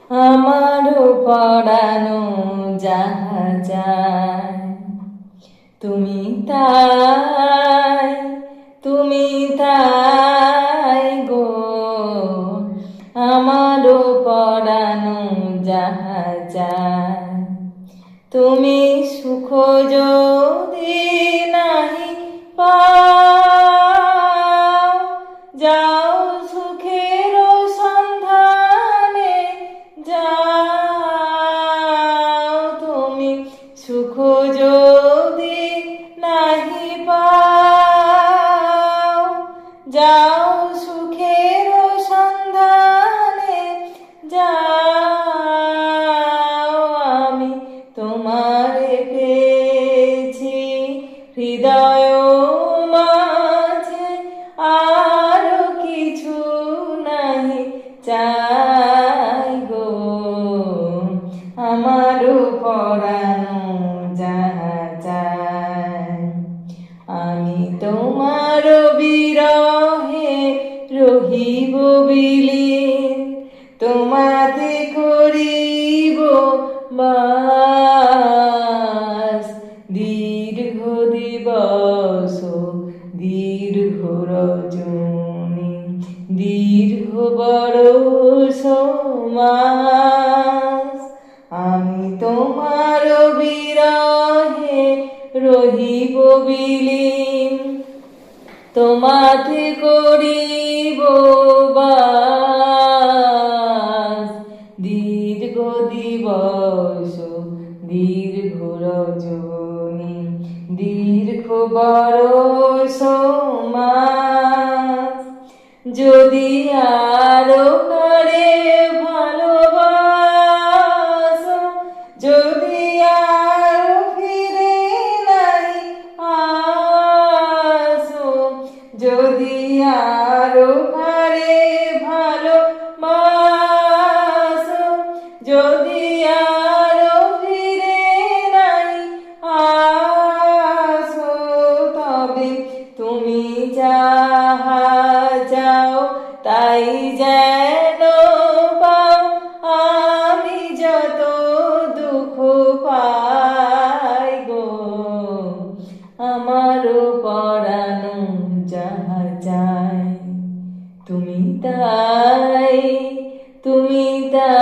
আমারও পরানো যাহা চায় তুমি তাই, তুমি তাই গো। আমারও পরানো যাহা চায় তুমি সুখ যদি নাহি পাও, যাও সুখের সন্ধানে যাও। তুমি সুখ যদি নাহি পাও, যাও সুখের সন্ধানে যাও। আমি তোমারে পেয়েছি হৃদয় মাঝে, আর কিছু নাহি চাই গো। আমারও পরানো যাহা চায় আমি তোমার বিরহে রহিব বিলীন, তোমাতে করিব বাস। দীর্ঘ দিবস দীর্ঘ রজনী, দীর্ঘ বরষ মাস। আমি তোমার বিরহে রহিব বিলীন, তোমাতে করিব বাস। দীর্ঘ দিবস দীর্ঘ রজনী, দীর্ঘ বরষ মাস। যদি আরো করে ভালোবাসো, যদি আরো ফিরে নাই আসো, যদি আরো করে ভালোবাসো, যদি আরো ফিরে নাই আসো, তবে তুমি যাহা চাও তাই যেন পাও। আমি যত দুঃখ পাই গো, আমারও পরানো যাহা চায় তুমি তাই, তুমি তাই।